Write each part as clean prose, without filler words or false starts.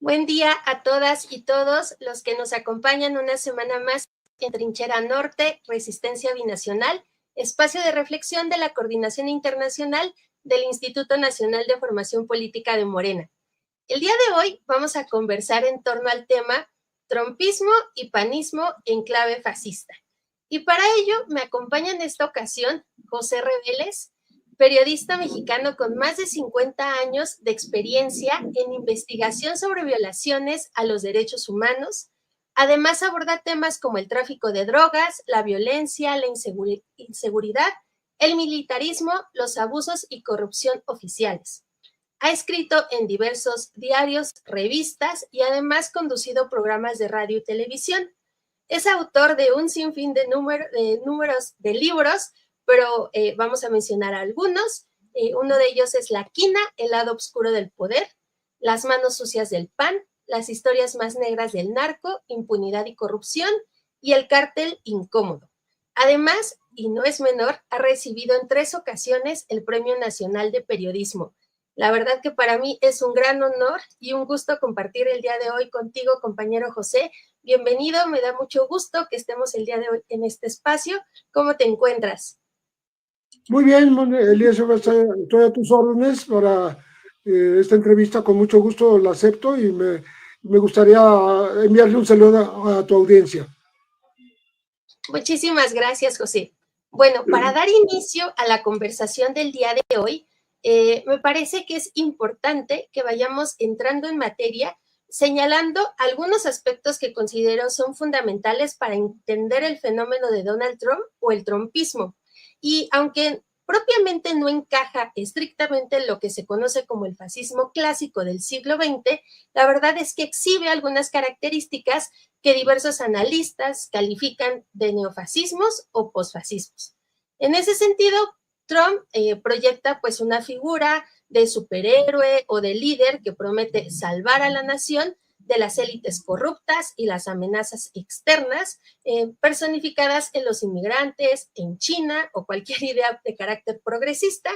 Buen día a todas y todos los que nos acompañan una semana más en Trinchera Norte, Resistencia Binacional, espacio de reflexión de la Coordinación Internacional del Instituto Nacional de Formación Política de Morena. El día de hoy vamos a conversar en torno al tema trumpismo y panismo en clave fascista. Y para ello me acompaña en esta ocasión José Reveles, periodista mexicano con más de 50 años de experiencia en investigación sobre violaciones a los derechos humanos. Además aborda temas como el tráfico de drogas, la violencia, la inseguridad, el militarismo, los abusos y corrupción oficiales. Ha escrito en diversos diarios, revistas y además conducido programas de radio y televisión. Es autor de un sinfín de libros, pero vamos a mencionar algunos. Uno de ellos es La Quina, el lado oscuro del poder, Las manos sucias del PAN, Las historias más negras del narco, Impunidad y corrupción y El cártel incómodo. Además, y no es menor, ha recibido en 3 ocasiones el Premio Nacional de Periodismo. La verdad que para mí es un gran honor y un gusto compartir el día de hoy contigo, compañero José. Bienvenido, me da mucho gusto que estemos el día de hoy en este espacio. ¿Cómo te encuentras? Muy bien, Elías, estoy a tus órdenes para esta entrevista. Con mucho gusto la acepto y me gustaría enviarle un saludo a tu audiencia. Muchísimas gracias, José. Bueno, para dar inicio a la conversación del día de hoy, me parece que es importante que vayamos entrando en materia, señalando algunos aspectos que considero son fundamentales para entender el fenómeno de Donald Trump o el trumpismo. Y aunque propiamente no encaja estrictamente en lo que se conoce como el fascismo clásico del siglo XX, la verdad es que exhibe algunas características que diversos analistas califican de neofascismos o posfascismos. En ese sentido, Trump proyecta pues una figura de superhéroe o de líder que promete salvar a la nación de las élites corruptas y las amenazas externas personificadas en los inmigrantes, en China o cualquier idea de carácter progresista,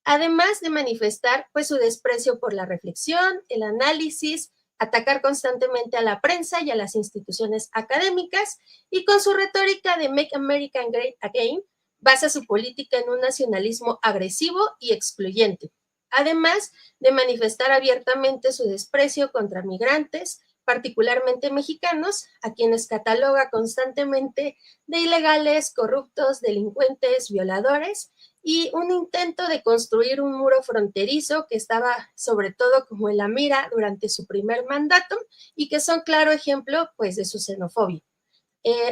además de manifestar pues su desprecio por la reflexión, el análisis, atacar constantemente a la prensa y a las instituciones académicas, y con su retórica de Make America Great Again, basa su política en un nacionalismo agresivo y excluyente, además de manifestar abiertamente su desprecio contra migrantes, particularmente mexicanos, a quienes cataloga constantemente de ilegales, corruptos, delincuentes, violadores, y un intento de construir un muro fronterizo que estaba sobre todo como en la mira durante su primer mandato y que son claro ejemplo pues de su xenofobia.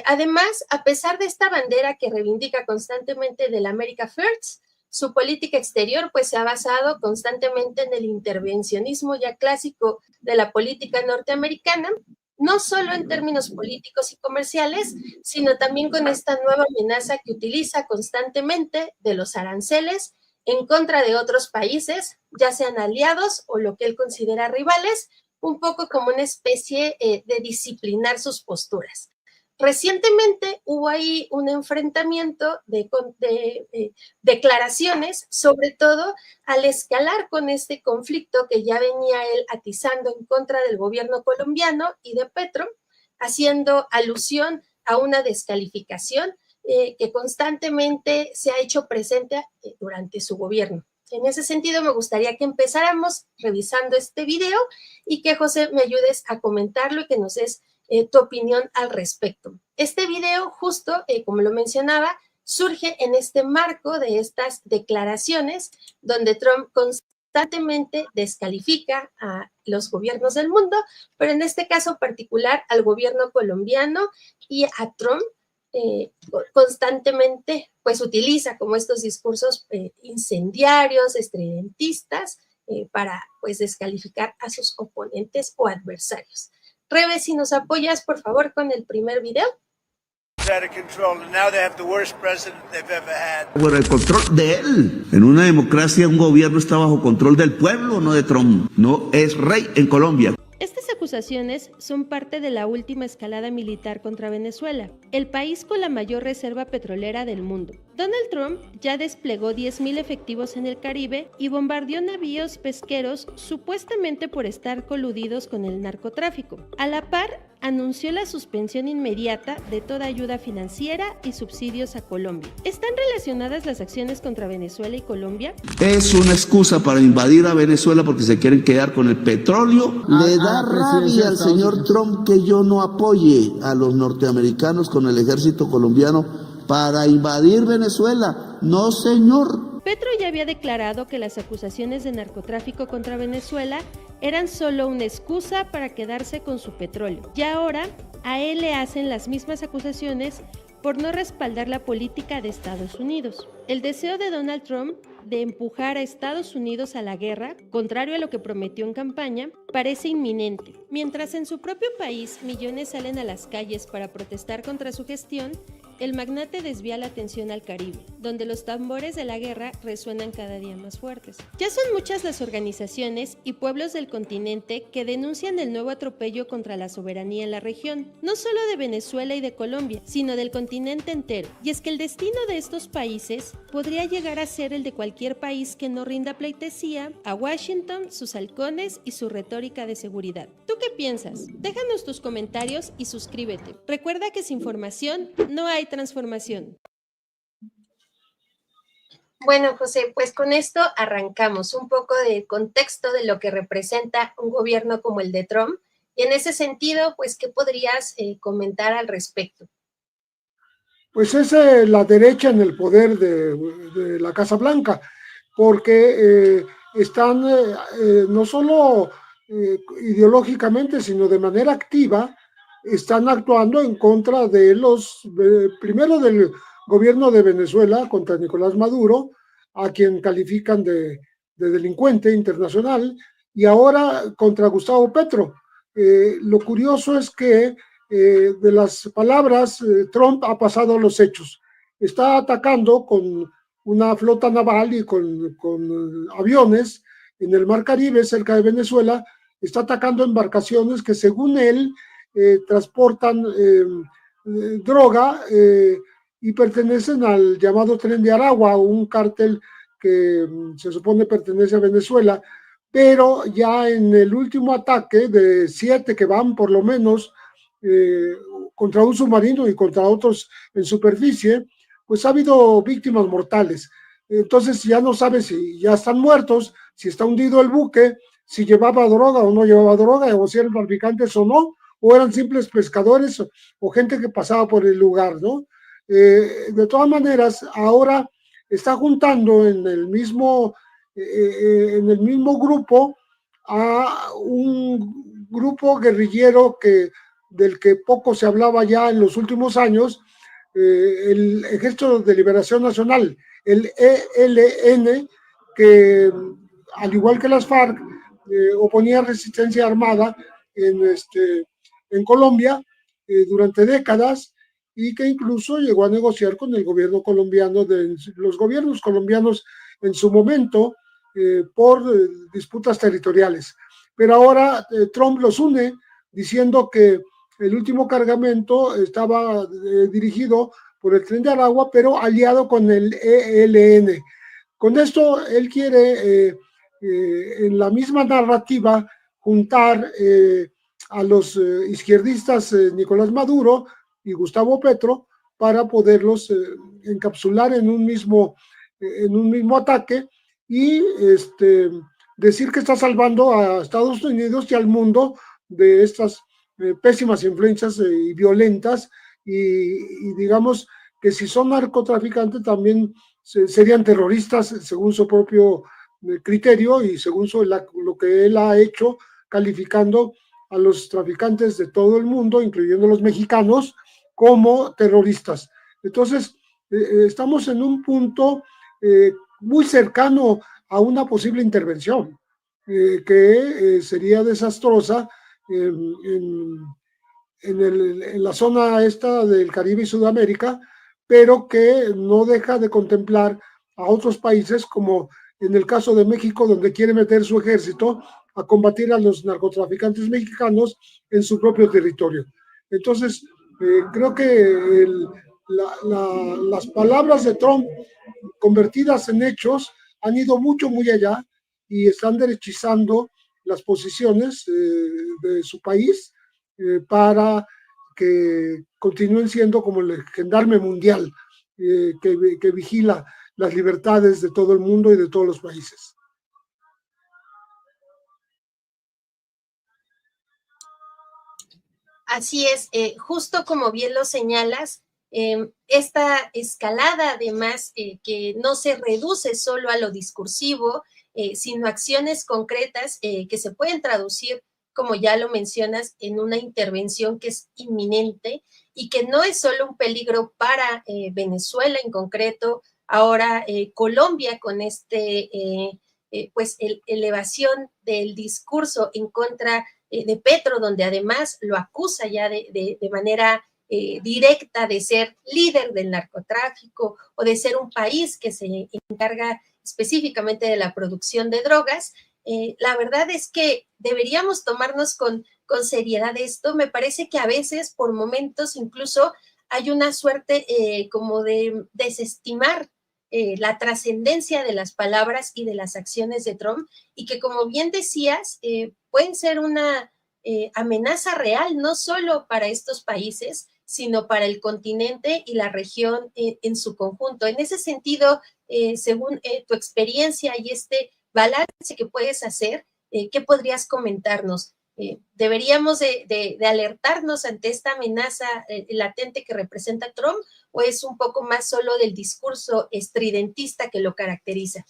Además, a pesar de esta bandera que reivindica constantemente del America First, su política exterior pues se ha basado constantemente en el intervencionismo ya clásico de la política norteamericana, no solo en términos políticos y comerciales, sino también con esta nueva amenaza que utiliza constantemente de los aranceles en contra de otros países, ya sean aliados o lo que él considera rivales, un poco como una especie de disciplinar sus posturas. Recientemente hubo ahí un enfrentamiento de declaraciones, sobre todo al escalar con este conflicto que ya venía él atizando en contra del gobierno colombiano y de Petro, haciendo alusión a una descalificación que constantemente se ha hecho presente durante su gobierno. En ese sentido, me gustaría que empezáramos revisando este video y que, José, me ayudes a comentarlo y que nos des tu opinión al respecto. Este video, justo como lo mencionaba, surge en este marco de estas declaraciones donde Trump constantemente descalifica a los gobiernos del mundo, pero en este caso particular al gobierno colombiano, y a Trump constantemente pues utiliza como estos discursos incendiarios, estridentistas, para pues descalificar a sus oponentes o adversarios. Rebe, si nos apoyas, por favor, con el primer video. Bueno, el control de él. En una democracia, un gobierno está bajo control del pueblo, no de Trump. No es rey en Colombia. Estas acusaciones son parte de la última escalada militar contra Venezuela, el país con la mayor reserva petrolera del mundo. Donald Trump ya desplegó 10,000 efectivos en el Caribe y bombardeó navíos pesqueros supuestamente por estar coludidos con el narcotráfico. A la par, anunció la suspensión inmediata de toda ayuda financiera y subsidios a Colombia. ¿Están relacionadas las acciones contra Venezuela y Colombia? Es una excusa para invadir a Venezuela porque se quieren quedar con el petróleo. Le da rabia al señor Trump que yo no apoye a los norteamericanos con el ejército colombiano para invadir Venezuela. No, señor. Petro ya había declarado que las acusaciones de narcotráfico contra Venezuela eran solo una excusa para quedarse con su petróleo. Y ahora a él le hacen las mismas acusaciones por no respaldar la política de Estados Unidos. El deseo de Donald Trump de empujar a Estados Unidos a la guerra, contrario a lo que prometió en campaña, parece inminente. Mientras en su propio país millones salen a las calles para protestar contra su gestión, el magnate desvía la atención al Caribe, donde los tambores de la guerra resuenan cada día más fuertes. Ya son muchas las organizaciones y pueblos del continente que denuncian el nuevo atropello contra la soberanía en la región, no solo de Venezuela y de Colombia, sino del continente entero. Y es que el destino de estos países podría llegar a ser el de cualquier país que no rinda pleitesía a Washington, sus halcones y su retórica de seguridad. ¿Tú qué piensas? Déjanos tus comentarios y suscríbete. Recuerda que sin información no hay transformación. Bueno, José, pues con esto arrancamos un poco de contexto de lo que representa un gobierno como el de Trump. Y en ese sentido, pues, ¿qué podrías comentar al respecto? Pues es la derecha en el poder de la Casa Blanca, porque están no solo ideológicamente, sino de manera activa, están actuando en contra de primero del gobierno de Venezuela, contra Nicolás Maduro, a quien califican de delincuente internacional, y ahora contra Gustavo Petro. Lo curioso es que de las palabras, Trump ha pasado a los hechos. Está atacando con una flota naval y con aviones en el Mar Caribe, cerca de Venezuela. Está atacando embarcaciones que, según él, transportan droga y pertenecen al llamado Tren de Aragua, un cártel que se supone pertenece a Venezuela, pero ya en el último ataque de 7 que van por lo menos contra un submarino y contra otros en superficie, pues ha habido víctimas mortales. Entonces ya no sabe si ya están muertos, si está hundido el buque, si llevaba droga o no llevaba droga, o si eran traficantes o no, o eran simples pescadores o gente que pasaba por el lugar, ¿no? De todas maneras, ahora está juntando en el mismo grupo a un grupo guerrillero del que poco se hablaba ya en los últimos años, el Ejército de Liberación Nacional, el ELN, que al igual que las FARC, oponía resistencia armada en Colombia durante décadas, y que incluso llegó a negociar con el gobierno colombiano, los gobiernos colombianos en su momento, por disputas territoriales. Pero ahora Trump los une diciendo que el último cargamento estaba dirigido por el Tren de Aragua, pero aliado con el ELN. Con esto él quiere, en la misma narrativa, juntar a los izquierdistas Nicolás Maduro y Gustavo Petro para poderlos encapsular en un mismo ataque y decir que está salvando a Estados Unidos y al mundo de estas pésimas influencias y violentas, y digamos que si son narcotraficantes también serían terroristas según su propio criterio y según lo que él ha hecho, calificando a los traficantes de todo el mundo, incluyendo los mexicanos, como terroristas. Entonces, estamos en un punto muy cercano a una posible intervención que sería desastrosa en la zona esta del Caribe y Sudamérica, pero que no deja de contemplar a otros países, como en el caso de México, donde quiere meter su ejército a combatir a los narcotraficantes mexicanos en su propio territorio. Entonces, creo que las palabras de Trump convertidas en hechos han ido mucho, muy allá y están derechizando las posiciones de su país para que continúen siendo como el gendarme mundial que vigila las libertades de todo el mundo y de todos los países. Así es, justo como bien lo señalas, esta escalada además que no se reduce solo a lo discursivo, sino acciones concretas que se pueden traducir, como ya lo mencionas, en una intervención que es inminente y que no es solo un peligro para Venezuela en concreto, ahora Colombia con pues elevación del discurso en contra de Petro, donde además lo acusa ya de manera directa de ser líder del narcotráfico o de ser un país que se encarga específicamente de la producción de drogas. La verdad es que deberíamos tomarnos con seriedad esto. Me parece que a veces, por momentos, incluso hay una suerte como de desestimar la trascendencia de las palabras y de las acciones de Trump, y que, como bien decías, pueden ser una amenaza real, no solo para estos países, sino para el continente y la región en su conjunto. En ese sentido, según tu experiencia y este balance que puedes hacer, ¿qué podrías comentarnos? ¿Deberíamos de alertarnos ante esta amenaza latente que representa Trump, o es un poco más solo del discurso estridentista que lo caracteriza?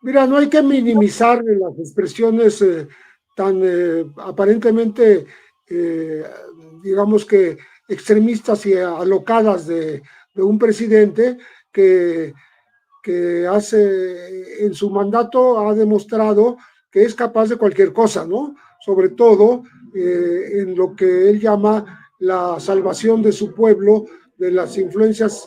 Mira, no hay que minimizar las expresiones tan aparentemente, digamos que extremistas y alocadas de un presidente que hace en su mandato ha demostrado que es capaz de cualquier cosa, ¿no? Sobre todo en lo que él llama la salvación de su pueblo de las influencias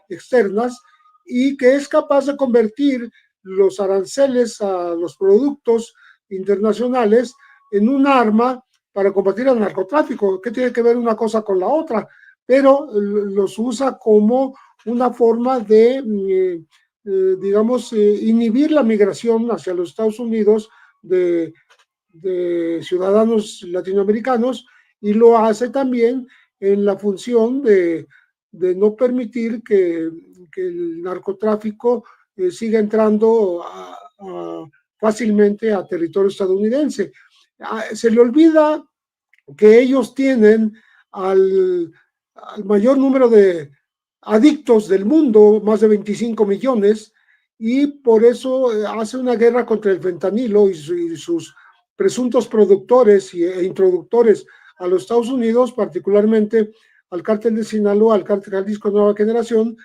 externas, y que es capaz de convertir los aranceles a los productos internacionales en un arma para combatir el narcotráfico. ¿Qué tiene que ver una cosa con la otra? Pero los usa como una forma de digamos, inhibir la migración hacia los Estados Unidos de ciudadanos latinoamericanos, y lo hace también en la función de no permitir que el narcotráfico siga entrando fácilmente a territorio estadounidense. Se le olvida que ellos tienen al mayor número de adictos del mundo, más de 25 millones, y por eso hace una guerra contra el fentanilo y sus presuntos productores e introductores a los Estados Unidos, particularmente al cártel de Sinaloa, al cártel Jalisco Nueva Generación,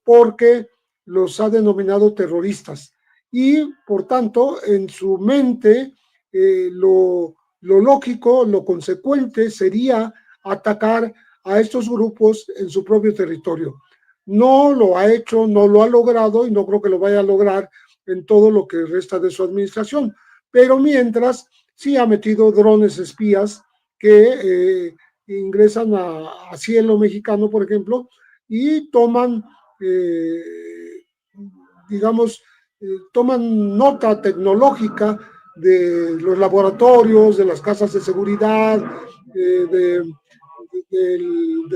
porque los ha denominado terroristas. Y por tanto, en su mente, lo lógico, lo consecuente sería atacar a estos grupos en su propio territorio. No lo ha hecho, no lo ha logrado, y no creo que lo vaya a lograr en todo lo que resta de su administración. Pero mientras, sí ha metido drones espías que ingresan a cielo mexicano, por ejemplo, y toman, digamos, toman nota tecnológica de los laboratorios, de las casas de seguridad, de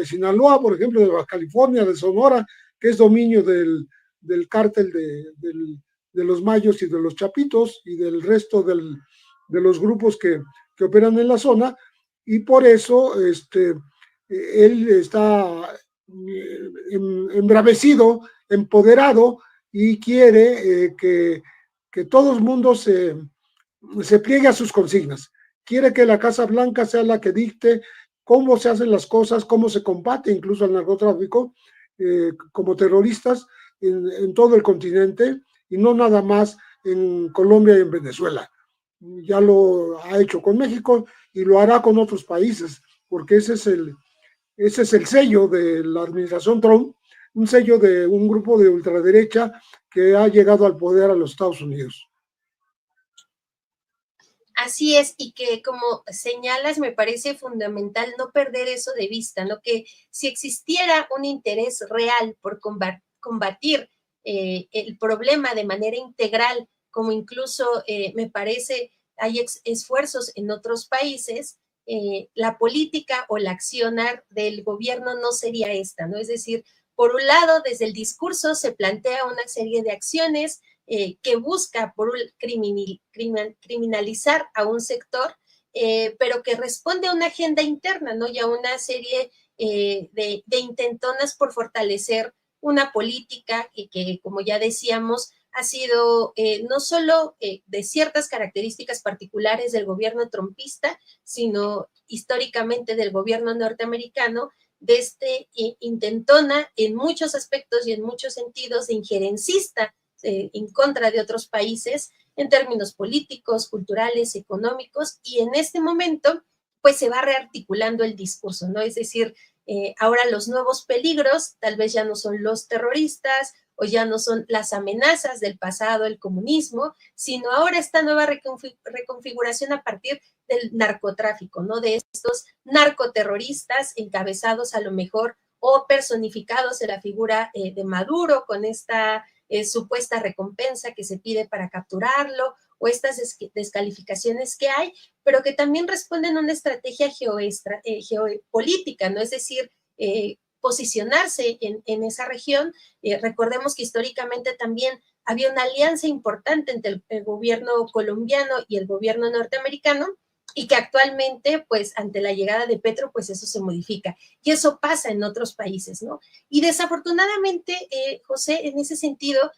Sinaloa, por ejemplo, de Baja California, de Sonora, que es dominio del cártel de los Mayos y de los Chapitos y del resto de los grupos que operan en la zona, y por eso él está embravecido, empoderado, y quiere que todo el mundo se pliegue a sus consignas. Quiere que la Casa Blanca sea la que dicte cómo se hacen las cosas, cómo se combate incluso al narcotráfico como terroristas en todo el continente, y no nada más en Colombia y en Venezuela. Ya lo ha hecho con México y lo hará con otros países, porque ese es el sello de la administración Trump, un sello de un grupo de ultraderecha que ha llegado al poder a los Estados Unidos. Así es, y que como señalas, me parece fundamental no perder eso de vista, ¿no? Que si existiera un interés real por combatir el problema de manera integral, como incluso me parece hay esfuerzos en otros países, la política o la accionar del gobierno no sería esta, ¿no? Es decir, por un lado, desde el discurso se plantea una serie de acciones que busca por criminalizar a un sector, pero que responde a una agenda interna, ¿no? Y a una serie de intentonas por fortalecer una política que, como ya decíamos, ha sido no solo de ciertas características particulares del gobierno trumpista, sino históricamente del gobierno norteamericano, de intentona en muchos aspectos y en muchos sentidos de injerencista en contra de otros países en términos políticos, culturales, económicos, y en este momento pues se va rearticulando el discurso, ¿no? Es decir, ahora los nuevos peligros tal vez ya no son los terroristas o ya no son las amenazas del pasado, el comunismo, sino ahora esta nueva reconfiguración a partir del narcotráfico, ¿no? De estos narcoterroristas encabezados a lo mejor o personificados en la figura de Maduro con esta supuesta recompensa que se pide para capturarlo o estas descalificaciones que hay, pero que también responden a una estrategia geopolítica, ¿no? Es decir, posicionarse en esa región. Recordemos que históricamente también había una alianza importante entre el gobierno colombiano y el gobierno norteamericano, y que actualmente, pues, ante la llegada de Petro, pues eso se modifica. Y eso pasa en otros países, ¿no? Y desafortunadamente, José, en ese sentido,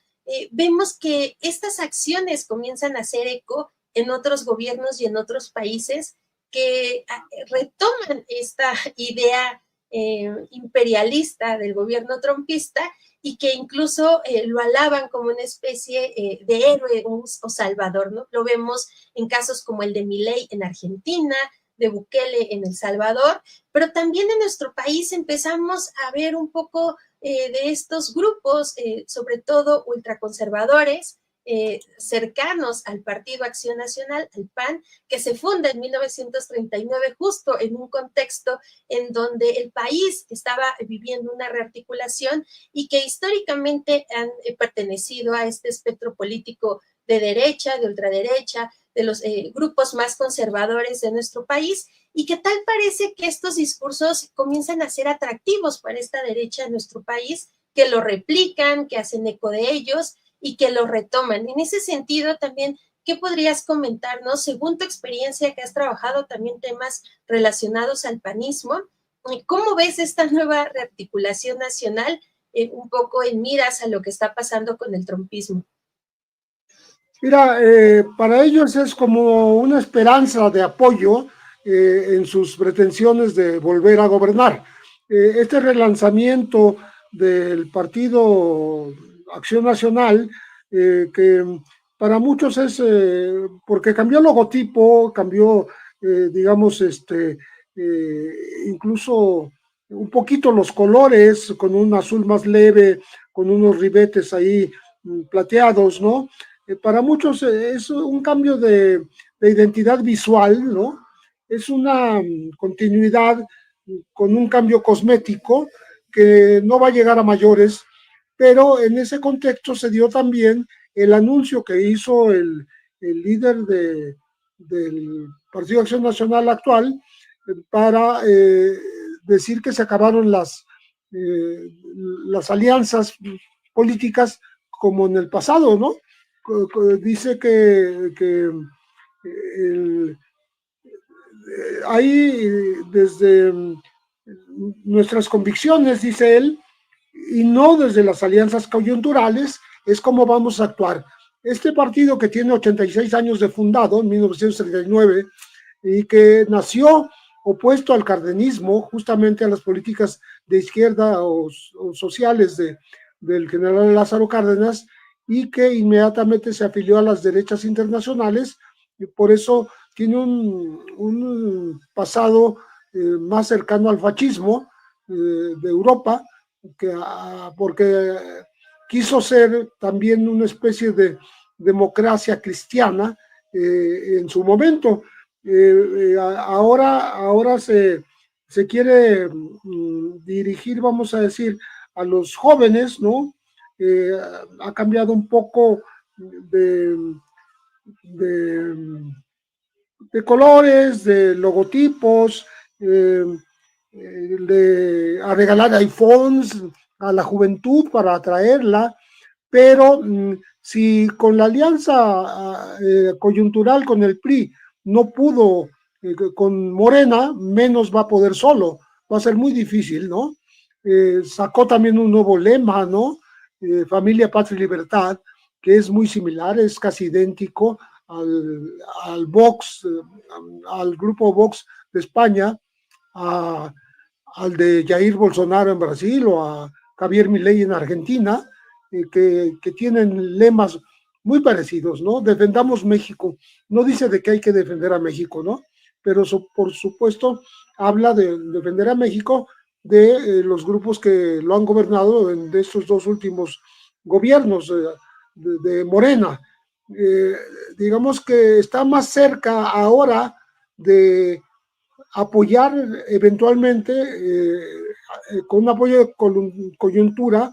vemos que estas acciones comienzan a hacer eco en otros gobiernos y en otros países que retoman esta idea imperialista del gobierno trumpista y que incluso lo alaban como una especie de héroe o salvador, ¿no? Lo vemos en casos como el de Milei en Argentina, de Bukele en El Salvador, pero también en nuestro país empezamos a ver un poco de estos grupos, sobre todo ultraconservadores, cercanos al Partido Acción Nacional, al PAN, que se funda en 1939 justo en un contexto en donde el país estaba viviendo una rearticulación y que históricamente han pertenecido a este espectro político de derecha, de ultraderecha, de los grupos más conservadores de nuestro país, y que tal parece que estos discursos comienzan a ser atractivos para esta derecha de nuestro país, que lo replican, que hacen eco de ellos y que lo retoman. En ese sentido también, ¿qué podrías comentarnos, según tu experiencia que has trabajado también temas relacionados al panismo? ¿Cómo ves esta nueva rearticulación nacional un poco en miras a lo que está pasando con el trumpismo? Mira, para ellos es como una esperanza de apoyo en sus pretensiones de volver a gobernar. Este relanzamiento del Partido Acción Nacional, que para muchos es porque cambió el logotipo, cambió, digamos, incluso un poquito los colores, con un azul más leve, con unos ribetes ahí plateados, ¿no? Para muchos es un cambio de identidad visual, ¿no? Es una continuidad con un cambio cosmético que no va a llegar a mayores, pero en ese contexto se dio también el anuncio que hizo el líder del Partido de Acción Nacional actual para decir que se acabaron las alianzas políticas como en el pasado, ¿no? Dice que hay desde nuestras convicciones, dice él, y no desde las alianzas coyunturales, es como vamos a actuar. Este partido que tiene 86 años de fundado, en 1939, y que nació opuesto al cardenismo, justamente a las políticas de izquierda o sociales del general Lázaro Cárdenas, y que inmediatamente se afilió a las derechas internacionales, y por eso tiene un pasado más cercano al fascismo de Europa, porque quiso ser también una especie de democracia cristiana en su momento. Ahora se quiere dirigir, vamos a decir, a los jóvenes, ¿no? Ha cambiado un poco de, de, de colores, de logotipos, a regalar iPhones a la juventud para atraerla, pero si con la alianza coyuntural con el PRI no pudo con Morena, menos va a poder solo, va a ser muy difícil, ¿no? Sacó también un nuevo lema, ¿no? Familia, Patria y Libertad, que es muy similar, es casi idéntico al Vox, al grupo Vox de España, al de Jair Bolsonaro en Brasil o a Javier Milei en Argentina, que tienen lemas muy parecidos, ¿no? Defendamos México. No dice de que hay que defender a México, ¿no? Pero por supuesto habla de defender a México de los grupos que lo han gobernado de estos dos últimos gobiernos de Morena. Digamos que está más cerca ahora de apoyar eventualmente con un apoyo de coyuntura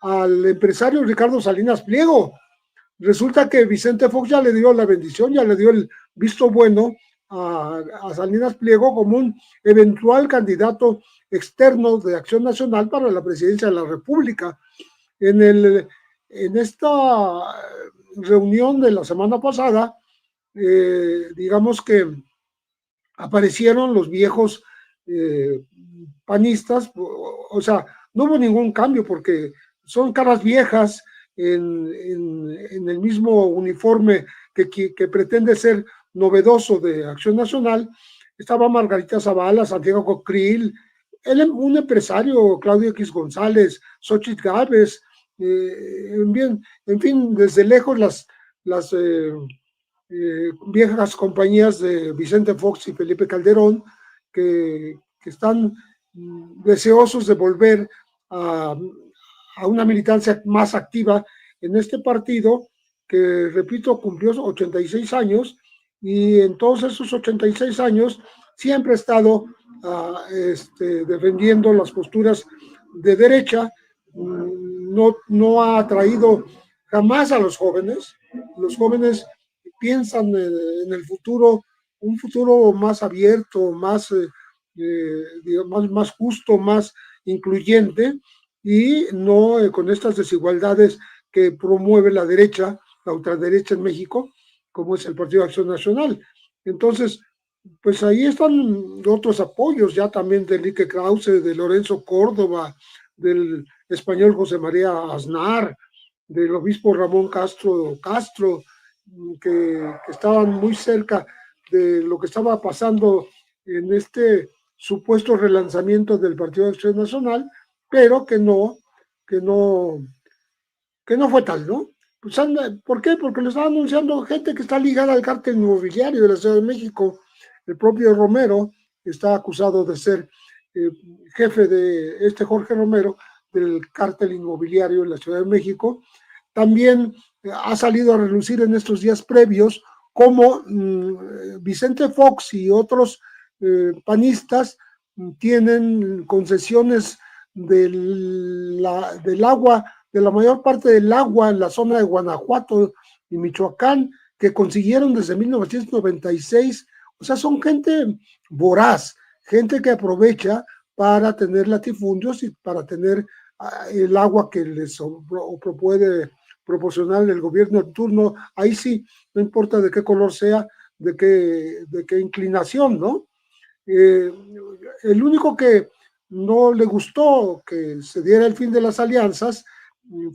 al empresario Ricardo Salinas Pliego. Resulta que Vicente Fox ya le dio la bendición, ya le dio el visto bueno a Salinas Pliego como un eventual candidato externo de Acción Nacional para la presidencia de la República. En esta reunión de la semana pasada, digamos que aparecieron los viejos panistas, o sea, no hubo ningún cambio porque son caras viejas en el mismo uniforme que pretende ser novedoso de Acción Nacional. Estaba Margarita Zavala, Santiago Cocril, un empresario, Claudio X González, Xochitl Gálvez, en fin, desde lejos las viejas compañías de Vicente Fox y Felipe Calderón, que están deseosos de volver a una militancia más activa en este partido, que, repito, cumplió 86 años, y en todos esos 86 años siempre ha estado defendiendo las posturas de derecha. No ha atraído jamás a los jóvenes. Los jóvenes piensan en el futuro, un futuro más abierto, más justo, más incluyente, y no con estas desigualdades que promueve la derecha, la ultraderecha en México, como es el Partido de Acción Nacional. Entonces, pues ahí están otros apoyos ya también de Enrique Krause, de Lorenzo Córdoba, del español José María Aznar, del obispo Ramón Castro, que estaban muy cerca de lo que estaba pasando en este supuesto relanzamiento del Partido de Acción Nacional, pero que no fue tal, ¿no? Pues, ¿por qué? Porque lo estaba anunciando gente que está ligada al cártel inmobiliario de la Ciudad de México. El propio Romero está acusado de ser jefe de Jorge Romero, del cártel inmobiliario en la Ciudad de México. También ha salido a relucir en estos días previos cómo Vicente Fox y otros panistas tienen concesiones del agua, de la mayor parte del agua en la zona de Guanajuato y Michoacán, que consiguieron desde 1996. O sea, son gente voraz, gente que aprovecha para tener latifundios y para tener el agua que les puede proporcionar el gobierno en turno. Ahí sí, no importa de qué color sea, de qué inclinación, ¿no? El único que no le gustó que se diera el fin de las alianzas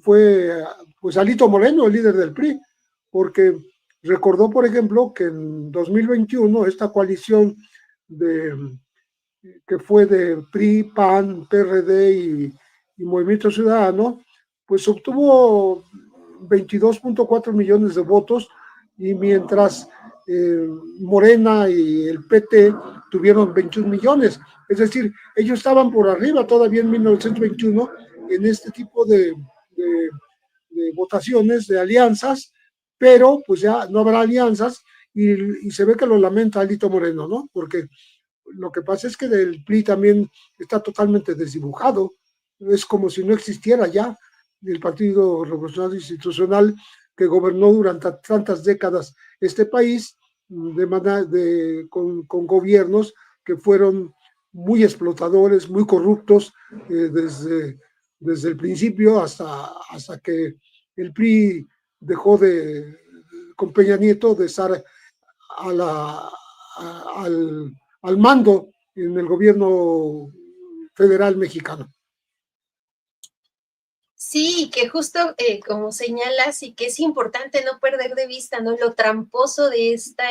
fue pues Alito Moreno, el líder del PRI, porque recordó, por ejemplo, que en 2021 esta coalición que fue de PRI, PAN, PRD y Movimiento Ciudadano, pues obtuvo 22.4 millones de votos, y mientras Morena y el PT tuvieron 21 millones. Es decir, ellos estaban por arriba todavía en 1921 en este tipo de votaciones, de alianzas, pero pues ya no habrá alianzas, y se ve que lo lamenta Alito Moreno, ¿no? Porque lo que pasa es que el PRI también está totalmente desdibujado, es como si no existiera ya el Partido Revolucionario Institucional que gobernó durante tantas décadas este país con gobiernos que fueron muy explotadores, muy corruptos desde el principio hasta que el PRI dejó con Peña Nieto de estar al mando en el gobierno federal mexicano. Sí, que justo como señalas y que es importante no perder de vista, ¿no? Lo tramposo de esta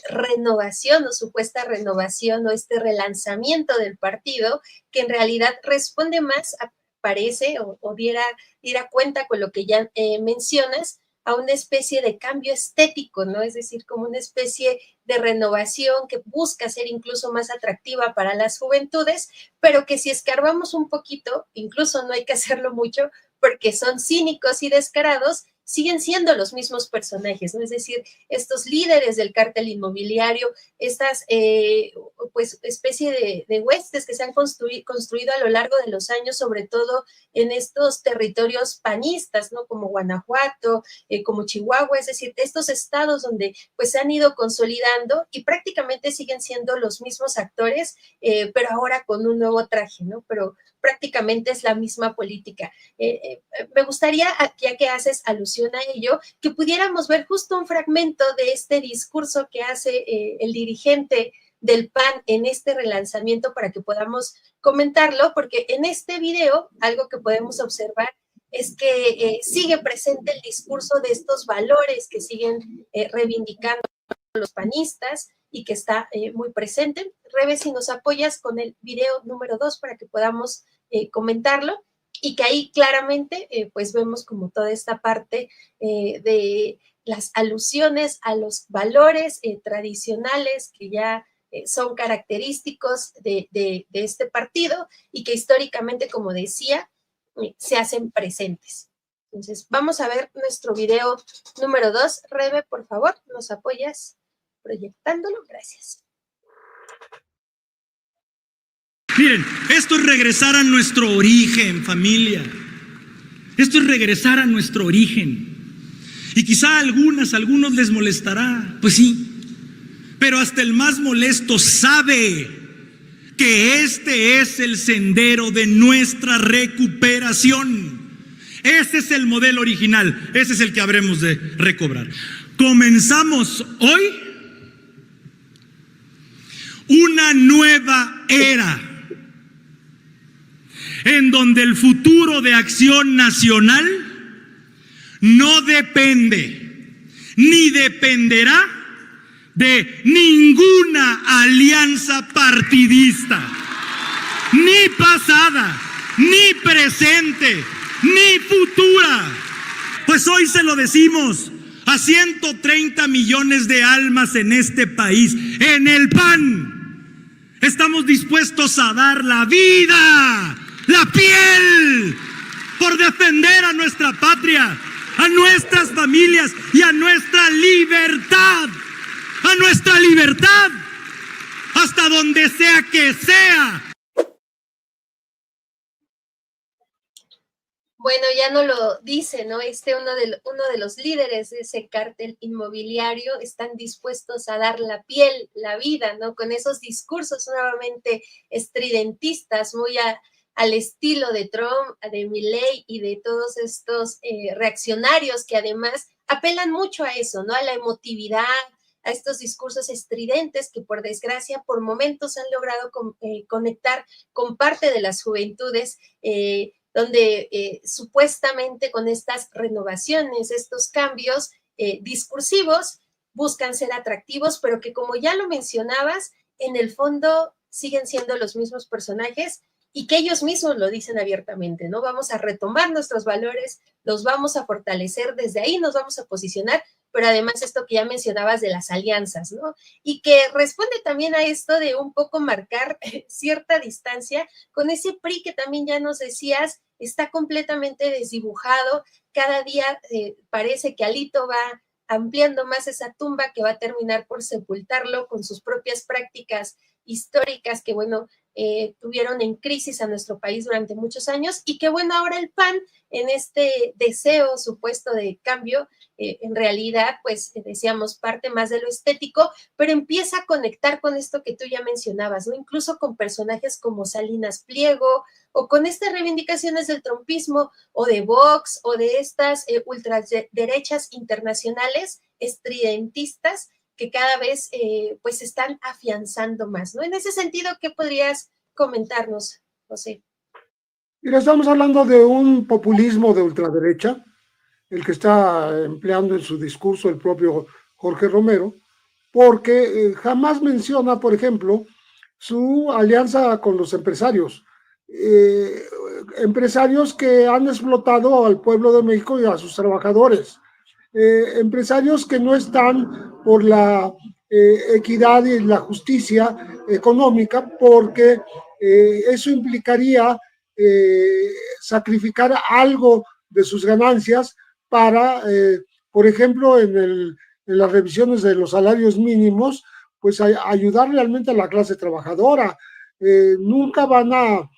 renovación o supuesta renovación o este relanzamiento del partido, que en realidad responde más, parece, o diera cuenta con lo que ya mencionas, a una especie de cambio estético, ¿no? Es decir, como una especie de renovación que busca ser incluso más atractiva para las juventudes, pero que si escarbamos un poquito, incluso no hay que hacerlo mucho, porque son cínicos y descarados, siguen siendo los mismos personajes, ¿no? Es decir, estos líderes del cártel inmobiliario, estas pues especie de huestes que se han construido a lo largo de los años, sobre todo en estos territorios panistas, ¿no? Como Guanajuato, como Chihuahua, es decir, estos estados donde pues se han ido consolidando y prácticamente siguen siendo los mismos actores, pero ahora con un nuevo traje, ¿no? Pero prácticamente es la misma política. Me gustaría, ya que haces alusión a ello, que pudiéramos ver justo un fragmento de este discurso que hace el dirigente del PAN en este relanzamiento para que podamos comentarlo, porque en este video algo que podemos observar es que sigue presente el discurso de estos valores que siguen reivindicando los panistas y que está muy presente. Rebe, si nos apoyas con el video número 2 para que podamos comentarlo, y que ahí claramente pues vemos como toda esta parte de las alusiones a los valores tradicionales que ya son característicos de este partido y que históricamente, como decía, se hacen presentes. Entonces, vamos a ver nuestro video número 2. Rebe, por favor, ¿nos apoyas proyectándolo? Gracias. Miren, esto es regresar a nuestro origen, familia. Esto es regresar a nuestro origen. Y quizá a algunos les molestará, pues sí. Pero hasta el más molesto sabe que este es el sendero de nuestra recuperación. Ese es el modelo original, ese es el que habremos de recobrar. Comenzamos hoy una nueva era en donde el futuro de Acción Nacional no depende ni dependerá de ninguna alianza partidista, ni pasada, ni presente, ni futura. Pues hoy se lo decimos a 130 millones de almas en este país, en el PAN. Estamos dispuestos a dar la vida, la piel, por defender a nuestra patria, a nuestras familias y a nuestra libertad. A nuestra libertad, hasta donde sea que sea. Bueno, ya no lo dice, ¿no? Uno de los líderes de ese cártel inmobiliario están dispuestos a dar la piel, la vida, ¿no? Con esos discursos nuevamente estridentistas, muy al estilo de Trump, de Milei y de todos estos reaccionarios que además apelan mucho a eso, ¿no? A la emotividad, a estos discursos estridentes que por desgracia por momentos han logrado conectar con parte de las juventudes, donde supuestamente con estas renovaciones, estos cambios discursivos buscan ser atractivos, pero que como ya lo mencionabas, en el fondo siguen siendo los mismos personajes y que ellos mismos lo dicen abiertamente, ¿no? Vamos a retomar nuestros valores, los vamos a fortalecer, desde ahí nos vamos a posicionar, pero además esto que ya mencionabas de las alianzas, ¿no? Y que responde también a esto de un poco marcar cierta distancia con ese PRI que también ya nos decías, está completamente desdibujado, cada día parece que Alito va ampliando más esa tumba que va a terminar por sepultarlo con sus propias prácticas históricas que, bueno, tuvieron en crisis a nuestro país durante muchos años y que, bueno, ahora el PAN, en este deseo supuesto de cambio, en realidad, pues, decíamos, parte más de lo estético, pero empieza a conectar con esto que tú ya mencionabas, ¿no? Incluso con personajes como Salinas Pliego o con estas reivindicaciones del trumpismo o de Vox o de estas ultraderechas internacionales estridentistas que cada vez pues están afianzando más, ¿no? En ese sentido, ¿qué podrías comentarnos, José? Mira, estamos hablando de un populismo de ultraderecha, el que está empleando en su discurso el propio Jorge Romero, porque jamás menciona, por ejemplo, su alianza con los empresarios. Empresarios que han explotado al pueblo de México y a sus trabajadores. Empresarios que no están por la equidad y la justicia económica, porque eso implicaría sacrificar algo de sus ganancias para, por ejemplo, en las revisiones de los salarios mínimos, pues ayudar realmente a la clase trabajadora. Nunca van a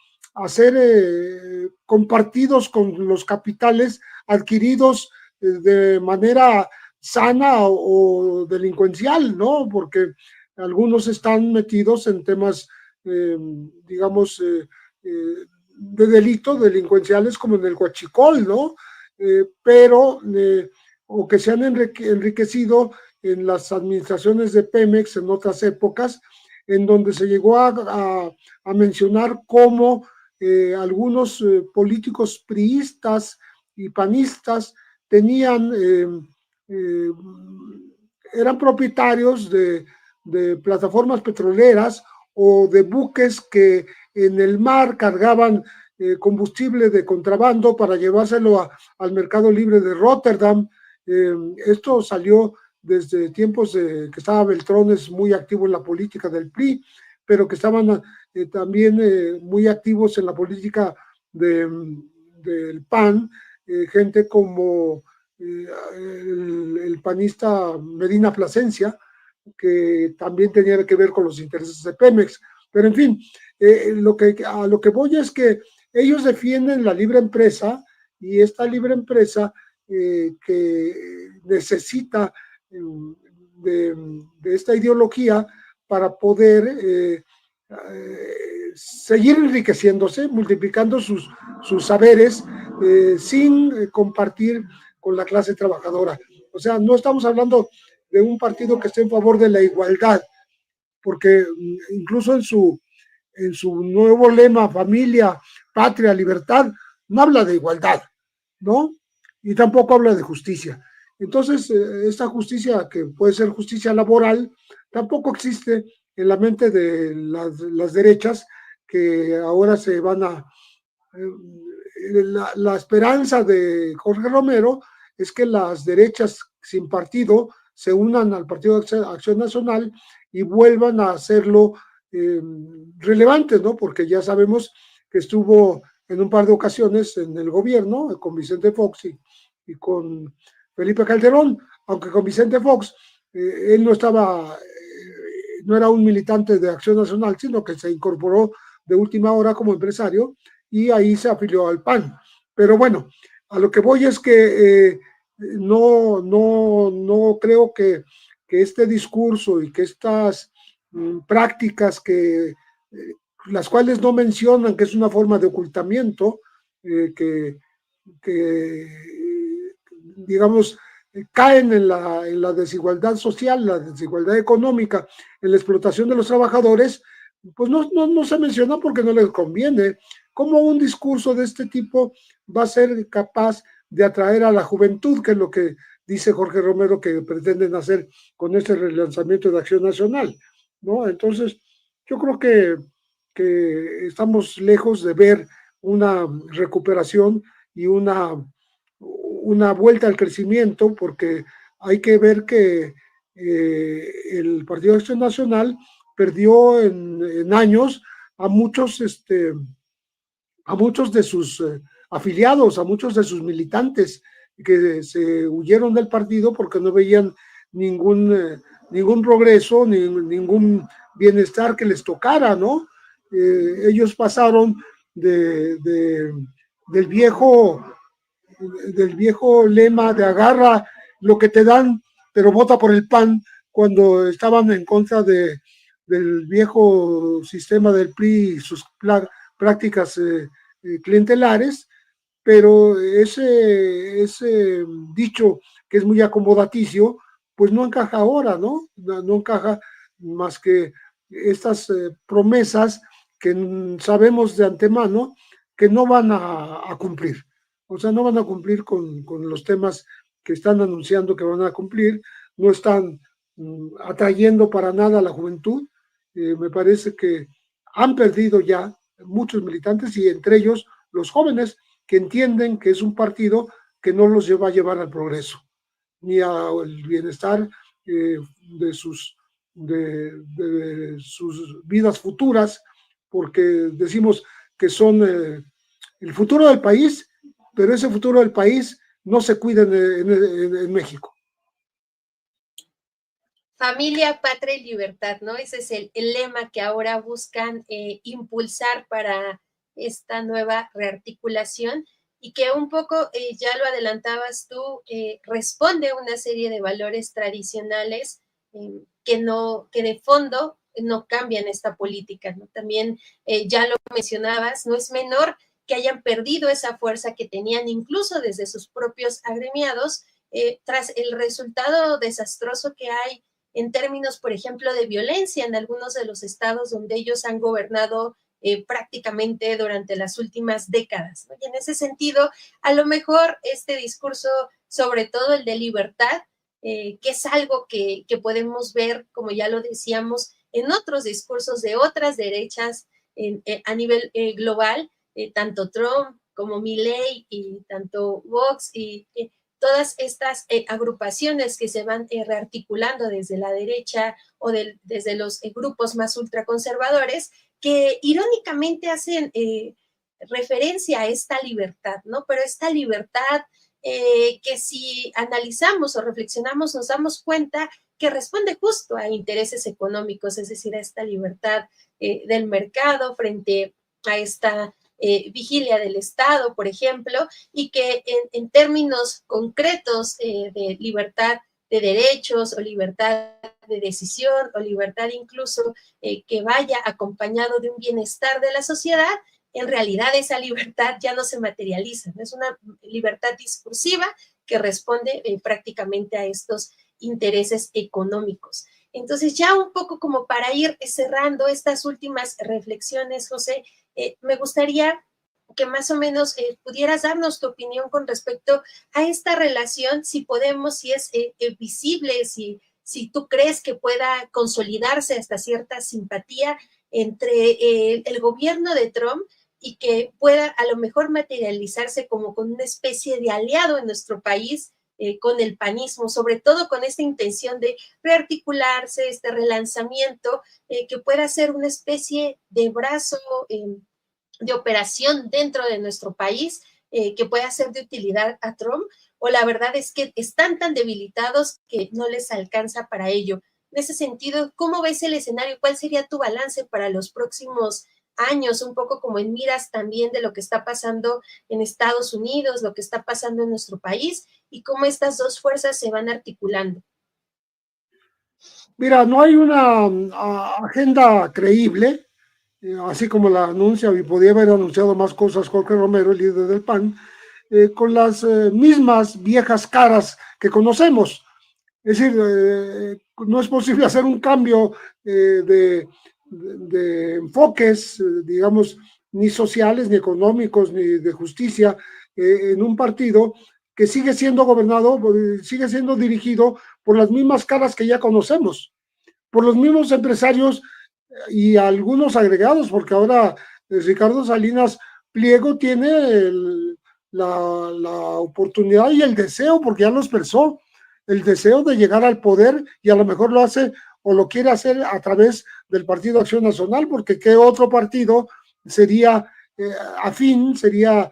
ser compartidos con los capitales adquiridos de manera sana o delincuencial, ¿no? Porque algunos están metidos en temas, digamos, de delitos delincuenciales como en el huachicol, ¿no? O que se han enriquecido en las administraciones de Pemex en otras épocas, en donde se llegó a mencionar cómo algunos políticos priistas y panistas tenían, eran propietarios de plataformas petroleras o de buques que en el mar cargaban combustible de contrabando para llevárselo al mercado libre de Rotterdam. Esto salió desde tiempos que estaba Beltrones muy activo en la política del PRI, pero que estaban también muy activos en la política del PAN, gente como el panista Medina Plasencia, que también tenía que ver con los intereses de Pemex. Pero en fin, a lo que voy es que ellos defienden la libre empresa, y esta libre empresa que necesita de esta ideología para poder seguir enriqueciéndose, multiplicando sus saberes sin compartir con la clase trabajadora. O sea, no estamos hablando de un partido que esté en favor de la igualdad, porque incluso en su nuevo lema, familia, patria, libertad, no habla de igualdad, ¿no? Y tampoco habla de justicia. Entonces, esta justicia, que puede ser justicia laboral, tampoco existe en la mente de las derechas, que ahora se van a... La esperanza de Jorge Romero es que las derechas sin partido se unan al Partido de Acción Nacional y vuelvan a hacerlo relevante, ¿no? Porque ya sabemos que estuvo en un par de ocasiones en el gobierno con Vicente Fox y con Felipe Calderón, aunque con Vicente Fox él no era un militante de Acción Nacional, sino que se incorporó de última hora como empresario y ahí se afilió al PAN. Pero bueno, a lo que voy es que no creo que este discurso y que estas prácticas las cuales no mencionan que es una forma de ocultamiento, que digamos, caen en la desigualdad social, la desigualdad económica, en la explotación de los trabajadores, pues no se menciona porque no les conviene. ¿Cómo un discurso de este tipo va a ser capaz de atraer a la juventud, que es lo que dice Jorge Romero que pretenden hacer con este relanzamiento de Acción Nacional, ¿no? Entonces, yo creo que estamos lejos de ver una recuperación y una vuelta al crecimiento, porque hay que ver que el Partido de Acción Nacional perdió en años a muchos de sus afiliados, a muchos de sus militantes. que se huyeron del partido porque no veían ningún progreso, ningún bienestar que les tocara, ¿no? Ellos pasaron del viejo lema de agarra lo que te dan, pero vota por el PAN, cuando estaban en contra del viejo sistema del PRI y sus prácticas clientelares, pero ese dicho que es muy acomodaticio, pues no encaja ahora, ¿no? No encaja más que estas promesas que sabemos de antemano que no van a cumplir. O sea, no van a cumplir con los temas que están anunciando que van a cumplir, no están atrayendo para nada a la juventud. Me parece que han perdido ya muchos militantes y entre ellos los jóvenes que entienden que es un partido que no los va a llevar al progreso ni al bienestar de sus vidas futuras, porque decimos que son el futuro del país, pero ese futuro del país no se cuida en México. Familia, patria y libertad, ¿no? Ese es el lema que ahora buscan impulsar para esta nueva rearticulación y que un poco, ya lo adelantabas tú, responde a una serie de valores tradicionales que de fondo no cambian esta política, ¿no? También ya lo mencionabas, no es menor que hayan perdido esa fuerza que tenían incluso desde sus propios agremiados tras el resultado desastroso que hay en términos, por ejemplo, de violencia en algunos de los estados donde ellos han gobernado prácticamente durante las últimas décadas, ¿no? Y en ese sentido, a lo mejor este discurso, sobre todo el de libertad, que es algo que podemos ver, como ya lo decíamos, en otros discursos de otras derechas a nivel global, tanto Trump como Milei y tanto Vox y todas estas agrupaciones que se van rearticulando desde la derecha o desde los grupos más ultraconservadores, que irónicamente hacen referencia a esta libertad, ¿no? Pero esta libertad que si analizamos o reflexionamos nos damos cuenta que responde justo a intereses económicos, es decir, a esta libertad del mercado frente a esta vigilia del Estado, por ejemplo, y que en términos concretos de libertad de derechos o libertad de decisión o libertad incluso que vaya acompañado de un bienestar de la sociedad, en realidad esa libertad ya no se materializa, ¿no? Es una libertad discursiva que responde prácticamente a estos intereses económicos. Entonces, ya un poco como para ir cerrando estas últimas reflexiones, José, me gustaría que más o menos pudieras darnos tu opinión con respecto a esta relación, si podemos, si es visible, si tú crees que pueda consolidarse hasta cierta simpatía entre el gobierno de Trump y que pueda a lo mejor materializarse como con una especie de aliado en nuestro país, con el panismo, sobre todo con esta intención de rearticularse, este relanzamiento, que pueda ser una especie de brazo de operación dentro de nuestro país, que pueda ser de utilidad a Trump, o la verdad es que están tan debilitados que no les alcanza para ello. En ese sentido, ¿cómo ves el escenario? ¿Cuál sería tu balance para los próximos años? Un poco como en miras también de lo que está pasando en Estados Unidos, lo que está pasando en nuestro país, y cómo estas dos fuerzas se van articulando. Mira, no hay una agenda creíble, así como la anuncia, y podía haber anunciado más cosas Jorge Romero, el líder del PAN, con las mismas viejas caras que conocemos. Es decir, no es posible hacer un cambio de enfoques, digamos, ni sociales, ni económicos, ni de justicia, en un partido que sigue siendo gobernado, sigue siendo dirigido por las mismas caras que ya conocemos, por los mismos empresarios y algunos agregados, porque ahora Ricardo Salinas Pliego tiene la oportunidad y el deseo, porque ya lo expresó, el deseo de llegar al poder, y a lo mejor lo hace o lo quiere hacer a través del Partido Acción Nacional, porque qué otro partido sería afín, sería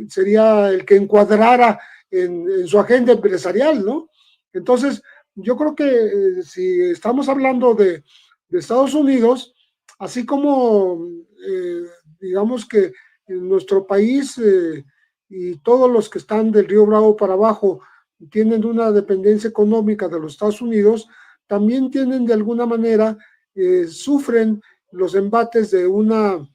sería el que encuadrara en su agenda empresarial, ¿no? Entonces, yo creo que si estamos hablando de Estados Unidos, así como digamos que en nuestro país y todos los que están del Río Bravo para abajo tienen una dependencia económica de los Estados Unidos, también tienen de alguna manera, sufren los embates de una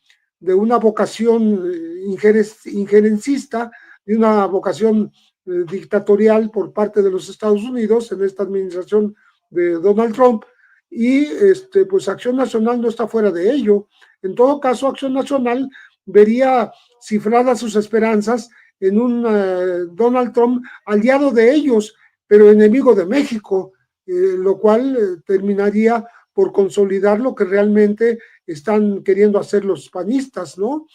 vocación injerencista, de una vocación dictatorial por parte de los Estados Unidos en esta administración de Donald Trump, y pues Acción Nacional no está fuera de ello. En todo caso, Acción Nacional vería cifradas sus esperanzas en un Donald Trump aliado de ellos, pero enemigo de México, lo cual terminaría por consolidar lo que realmente están queriendo hacer los panistas, ¿no?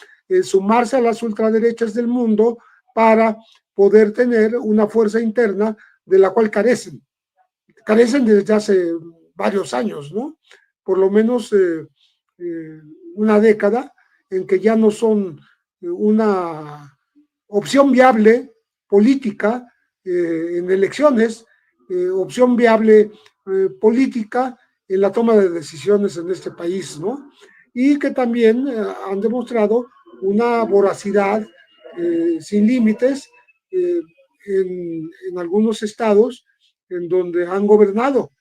Sumarse a las ultraderechas del mundo para poder tener una fuerza interna de la cual carecen desde hace varios años, ¿no? Por lo menos una década en que ya no son una opción viable política en elecciones, opción viable política en la toma de decisiones en este país, ¿no? Y que también han demostrado una voracidad sin límites en algunos estados en donde han gobernado,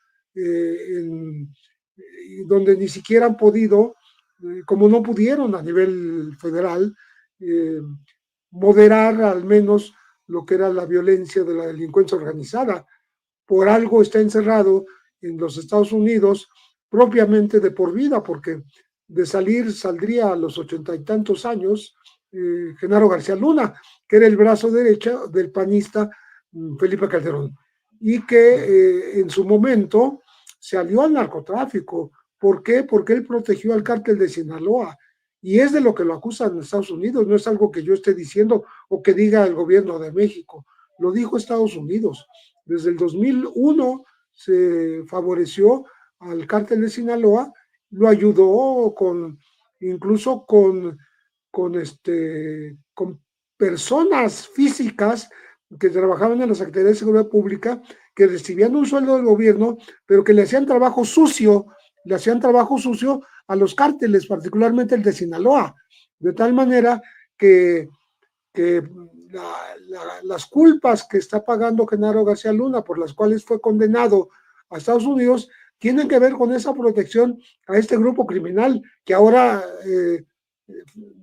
donde ni siquiera han podido, como no pudieron a nivel federal, moderar al menos lo que era la violencia de la delincuencia organizada. Por algo está encerrado en los Estados Unidos propiamente de por vida, porque de saldría a los 80 y tantos años Genaro García Luna, que era el brazo derecho del panista Felipe Calderón, y que en su momento se alió al narcotráfico. ¿Por qué? Porque él protegió al cártel de Sinaloa, y es de lo que lo acusan en Estados Unidos, no es algo que yo esté diciendo o que diga el gobierno de México, lo dijo Estados Unidos. Desde el 2001 se favoreció al cártel de Sinaloa, lo ayudó incluso con personas físicas que trabajaban en la Secretaría de Seguridad Pública, que recibían un sueldo del gobierno, pero que le hacían trabajo sucio a los cárteles, particularmente el de Sinaloa, de tal manera que las culpas que está pagando Genaro García Luna, por las cuales fue condenado a Estados Unidos, tienen que ver con esa protección a este grupo criminal que ahora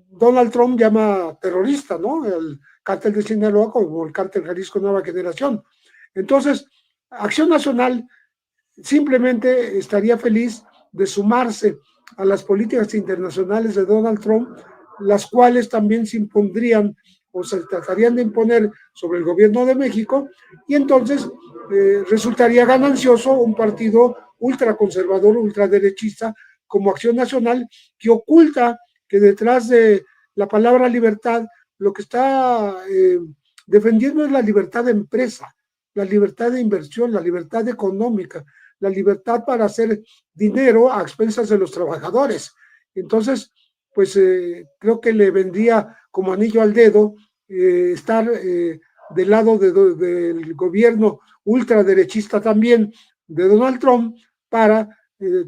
Donald Trump llama terrorista, ¿no? El cártel de Sinaloa como el cártel Jalisco Nueva Generación. Entonces, Acción Nacional simplemente estaría feliz de sumarse a las políticas internacionales de Donald Trump, las cuales también se impondrían o se tratarían de imponer sobre el gobierno de México, y entonces resultaría ganancioso un partido ultraconservador, ultraderechista como Acción Nacional, que oculta que detrás de la palabra libertad lo que está defendiendo es la libertad de empresa, la libertad de inversión, la libertad económica, la libertad para hacer dinero a expensas de los trabajadores. Entonces, pues creo que le vendría como anillo al dedo estar del lado del gobierno ultraderechista también de Donald Trump para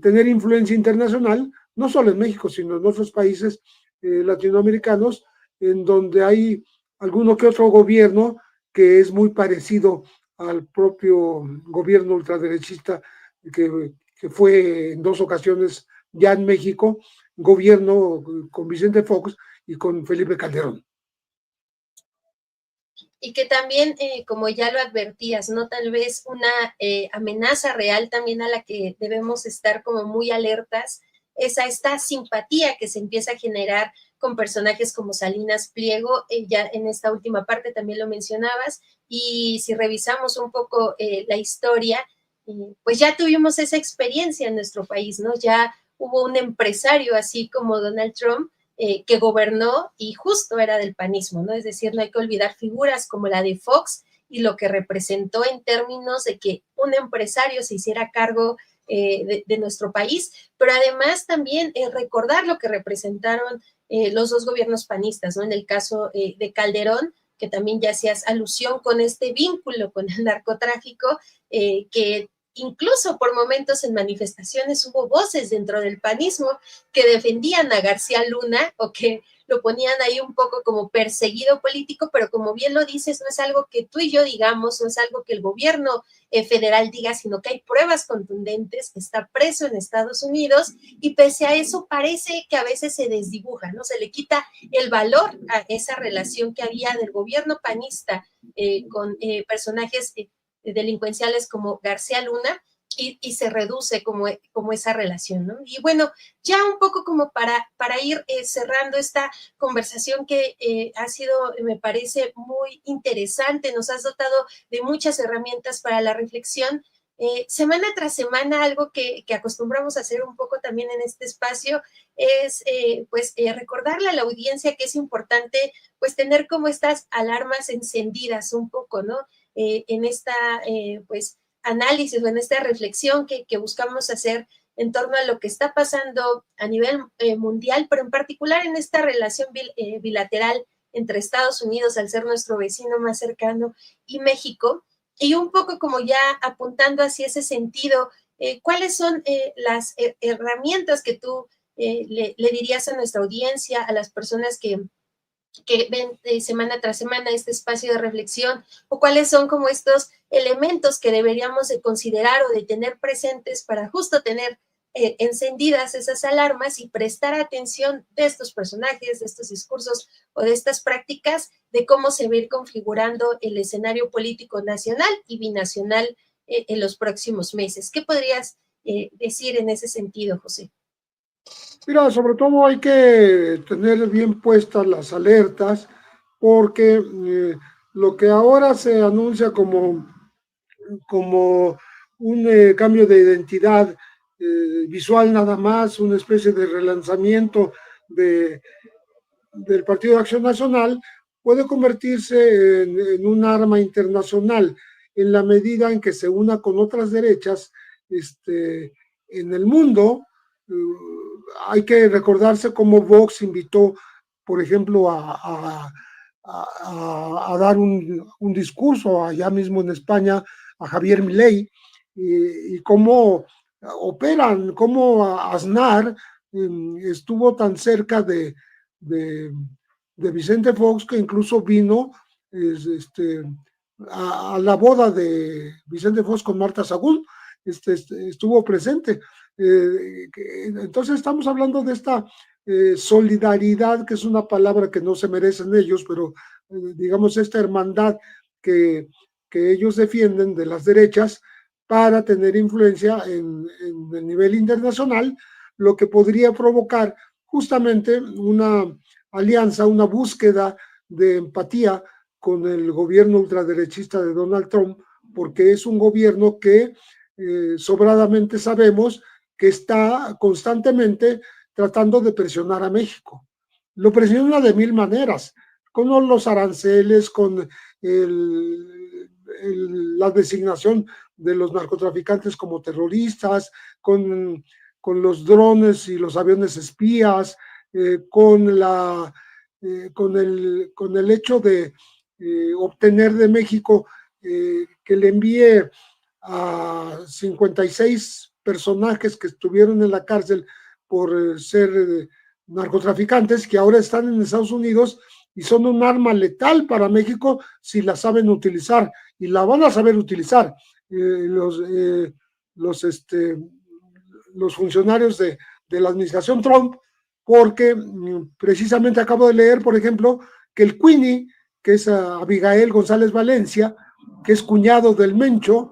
tener influencia internacional, no solo en México, sino en otros países latinoamericanos, en donde hay alguno que otro gobierno que es muy parecido al propio gobierno ultraderechista que fue en 2 ocasiones ya en México, gobierno con Vicente Fox y con Felipe Calderón. Y que también, como ya lo advertías, ¿no? Tal vez una amenaza real también a la que debemos estar como muy alertas es a esta simpatía que se empieza a generar con personajes como Salinas Pliego, ya en esta última parte también lo mencionabas, y si revisamos un poco la historia, pues ya tuvimos esa experiencia en nuestro país, ¿no? Ya hubo un empresario así como Donald Trump que gobernó y justo era del panismo, ¿no? Es decir, no hay que olvidar figuras como la de Fox y lo que representó en términos de que un empresario se hiciera cargo de nuestro país, pero además también recordar lo que representaron los dos gobiernos panistas, ¿no? En el caso de Calderón, que también ya hacías alusión con este vínculo con el narcotráfico, que incluso por momentos en manifestaciones hubo voces dentro del panismo que defendían a García Luna o que lo ponían ahí un poco como perseguido político, pero como bien lo dices, no es algo que tú y yo digamos, no es algo que el gobierno federal diga, sino que hay pruebas contundentes, está preso en Estados Unidos y pese a eso parece que a veces se desdibuja, ¿no? Se le quita el valor a esa relación que había del gobierno panista con personajes delincuenciales como García Luna y se reduce como esa relación, ¿no? Y bueno, ya un poco como para ir cerrando esta conversación que ha sido, me parece, muy interesante, nos has dotado de muchas herramientas para la reflexión. Semana tras semana, algo que acostumbramos a hacer un poco también en este espacio es recordarle a la audiencia que es importante pues tener como estas alarmas encendidas un poco, ¿no? En esta análisis o en esta reflexión que buscamos hacer en torno a lo que está pasando a nivel mundial, pero en particular en esta relación bilateral entre Estados Unidos, al ser nuestro vecino más cercano, y México, y un poco como ya apuntando hacia ese sentido, ¿cuáles son las herramientas que tú le dirías a nuestra audiencia, a las personas que ven semana tras semana este espacio de reflexión, o cuáles son como estos elementos que deberíamos de considerar o de tener presentes para justo tener encendidas esas alarmas y prestar atención de estos personajes, de estos discursos o de estas prácticas, de cómo se va a ir configurando el escenario político nacional y binacional en los próximos meses? ¿Qué podrías decir en ese sentido, José? Mira, sobre todo hay que tener bien puestas las alertas porque lo que ahora se anuncia como un cambio de identidad visual nada más, una especie de relanzamiento del Partido de Acción Nacional, puede convertirse en un arma internacional en la medida en que se una con otras derechas en el mundo. Hay que recordarse cómo Vox invitó, por ejemplo, a dar un discurso allá mismo en España a Javier Milei, y cómo operan, cómo Aznar estuvo tan cerca de Vicente Fox que incluso vino a la boda de Vicente Fox con Marta Sagún, estuvo presente. Entonces estamos hablando de esta solidaridad, que es una palabra que no se merecen ellos, pero digamos esta hermandad que ellos defienden de las derechas para tener influencia en el nivel internacional, lo que podría provocar justamente una alianza, una búsqueda de empatía con el gobierno ultraderechista de Donald Trump, porque es un gobierno que sobradamente sabemos que está constantemente tratando de presionar a México. Lo presiona de mil maneras, con los aranceles, con la designación de los narcotraficantes como terroristas, con los drones y los aviones espías, con el hecho de obtener de México que le envíe a 56 personajes que estuvieron en la cárcel por ser narcotraficantes, que ahora están en Estados Unidos y son un arma letal para México si la saben utilizar, y la van a saber utilizar los funcionarios de la administración Trump, porque precisamente acabo de leer, por ejemplo, que el Queenie, que es Abigail González Valencia, que es cuñado del Mencho,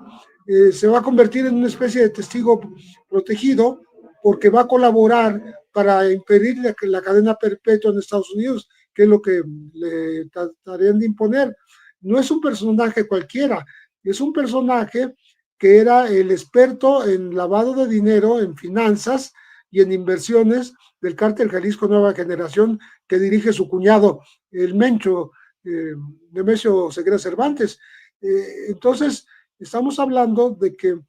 se va a convertir en una especie de testigo protegido porque va a colaborar para impedir la cadena perpetua en Estados Unidos, que es lo que le tratarían de imponer. No es un personaje cualquiera, es un personaje que era el experto en lavado de dinero, en finanzas y en inversiones del cártel Jalisco Nueva Generación, que dirige su cuñado, el Mencho, Nemesio Ceguera Cervantes. Entonces, estamos hablando de que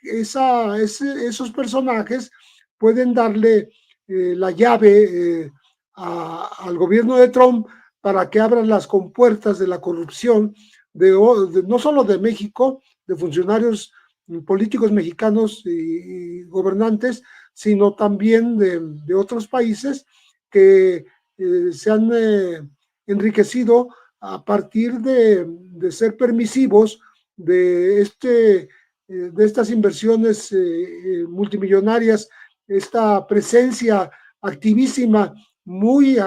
esos personajes pueden darle la llave al gobierno de Trump para que abran las compuertas de la corrupción no solo de México, de funcionarios políticos mexicanos y gobernantes, sino también de otros países que se han enriquecido a partir de ser permisivos de estas inversiones multimillonarias, esta presencia activísima, muy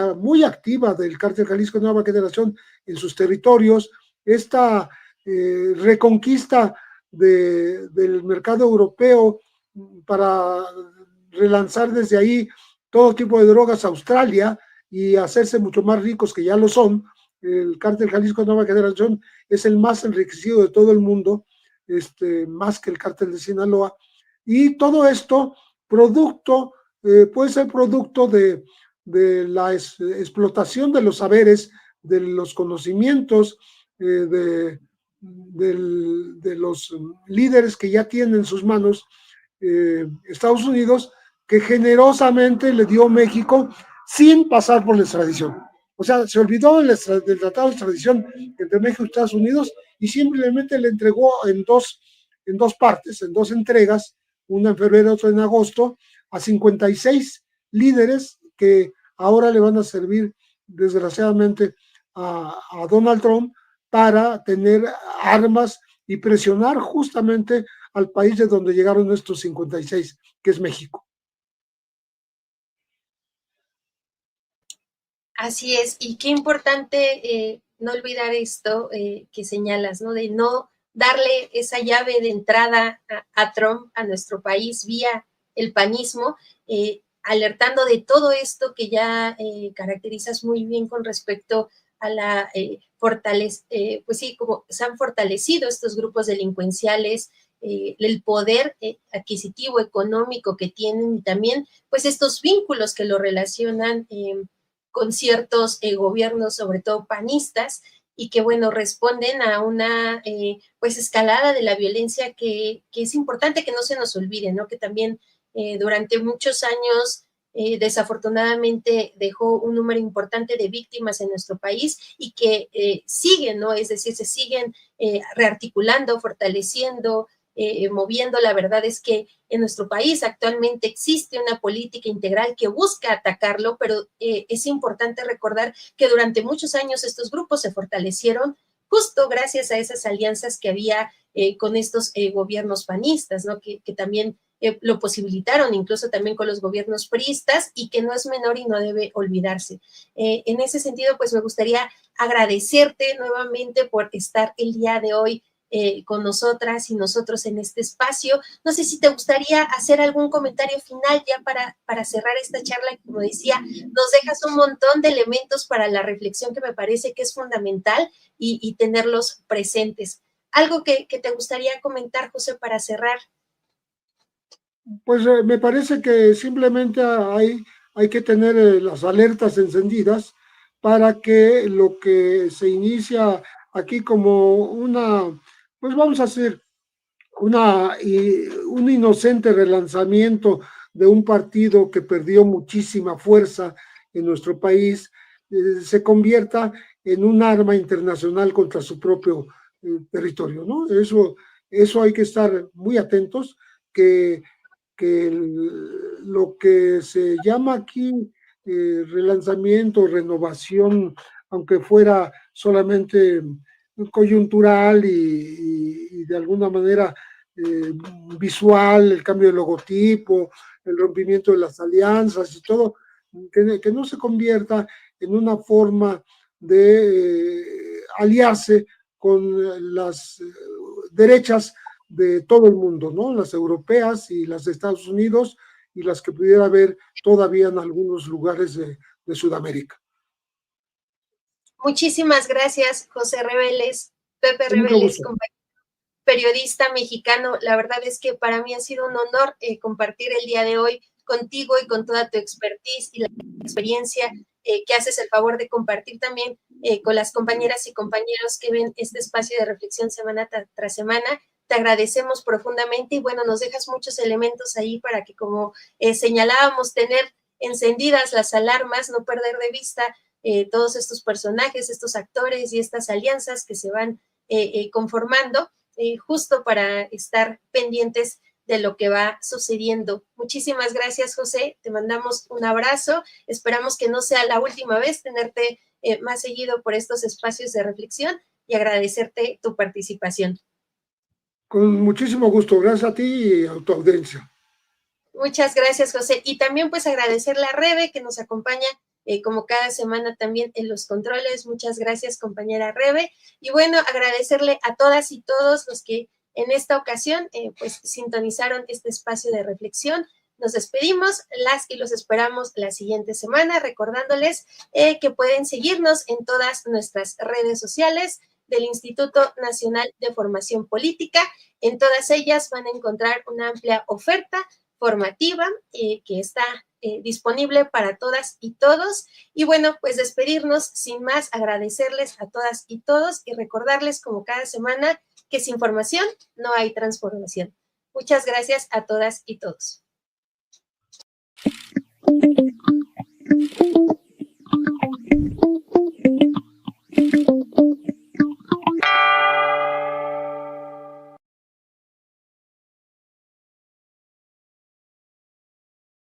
activa del Cártel Jalisco Nueva Generación en sus territorios, esta reconquista del mercado europeo para relanzar desde ahí todo tipo de drogas a Australia y hacerse mucho más ricos, que ya lo son. El Cártel Jalisco Nueva Generación es el más enriquecido de todo el mundo, más que el Cártel de Sinaloa, y todo esto puede ser producto de la explotación de los saberes, de los conocimientos, de los líderes que ya tienen en sus manos Estados Unidos, que generosamente le dio México sin pasar por la extradición. O sea, se olvidó del tratado de extradición entre México y Estados Unidos y simplemente le entregó en dos partes, en dos entregas, una en febrero, otra en agosto, a 56 líderes que ahora le van a servir, desgraciadamente, a Donald Trump para tener armas y presionar justamente al país de donde llegaron estos 56, que es México. Así es, y qué importante no olvidar esto que señalas, ¿no? De no darle esa llave de entrada a Trump, a nuestro país, vía el panismo, alertando de todo esto que ya caracterizas muy bien con respecto a la pues sí, como se han fortalecido estos grupos delincuenciales, el poder adquisitivo económico que tienen y también pues estos vínculos que lo relacionan con ciertos gobiernos, sobre todo panistas, y que, bueno, responden a una, pues, escalada de la violencia que es importante que no se nos olvide, ¿no? Que también durante muchos años, desafortunadamente, dejó un número importante de víctimas en nuestro país y que siguen, ¿no? Es decir, se siguen rearticulando, fortaleciendo, moviendo. La verdad es que en nuestro país actualmente existe una política integral que busca atacarlo, pero es importante recordar que durante muchos años estos grupos se fortalecieron justo gracias a esas alianzas que había con estos gobiernos panistas, ¿no? Que también lo posibilitaron, incluso también con los gobiernos priistas, y que no es menor y no debe olvidarse. En ese sentido, pues me gustaría agradecerte nuevamente por estar el día de hoy con nosotras y nosotros en este espacio. No sé si te gustaría hacer algún comentario final ya para cerrar esta charla, que, como decía, nos dejas un montón de elementos para la reflexión que me parece que es fundamental y tenerlos presentes. ¿Algo que te gustaría comentar, José, para cerrar? Pues me parece que simplemente hay que tener las alertas encendidas para que lo que se inicia aquí como pues vamos a hacer un inocente relanzamiento de un partido que perdió muchísima fuerza en nuestro país, se convierta en un arma internacional contra su propio territorio, ¿no? Eso hay que estar muy atentos, que lo que se llama aquí relanzamiento, renovación, aunque fuera solamente coyuntural y de alguna manera visual, el cambio de logotipo, el rompimiento de las alianzas y todo, que no se convierta en una forma de aliarse con las derechas de todo el mundo, ¿no? Las europeas y las de Estados Unidos y las que pudiera haber todavía en algunos lugares de Sudamérica. Muchísimas gracias, José Reveles, Pepe Reveles, periodista mexicano. La verdad es que para mí ha sido un honor compartir el día de hoy contigo y con toda tu expertise y la experiencia que haces el favor de compartir también con las compañeras y compañeros que ven este espacio de reflexión semana tras semana. Te agradecemos profundamente y bueno, nos dejas muchos elementos ahí para que, como señalábamos, tener encendidas las alarmas, no perder de vista todos estos personajes, estos actores y estas alianzas que se van conformando, justo para estar pendientes de lo que va sucediendo. Muchísimas gracias, José, te mandamos un abrazo, esperamos que no sea la última vez tenerte más seguido por estos espacios de reflexión y agradecerte tu participación. Con muchísimo gusto, gracias a ti y a tu audiencia. Muchas gracias, José, y también pues agradecerle a Rebe que nos acompaña como cada semana también en los controles. Muchas gracias, compañera Rebe, y bueno, agradecerle a todas y todos los que en esta ocasión pues sintonizaron este espacio de reflexión. Nos despedimos, las y los esperamos la siguiente semana, recordándoles que pueden seguirnos en todas nuestras redes sociales del Instituto Nacional de Formación Política. En todas ellas van a encontrar una amplia oferta formativa que está disponible para todas y todos. Y bueno, pues despedirnos sin más, agradecerles a todas y todos y recordarles como cada semana que sin formación no hay transformación. Muchas gracias a todas y todos.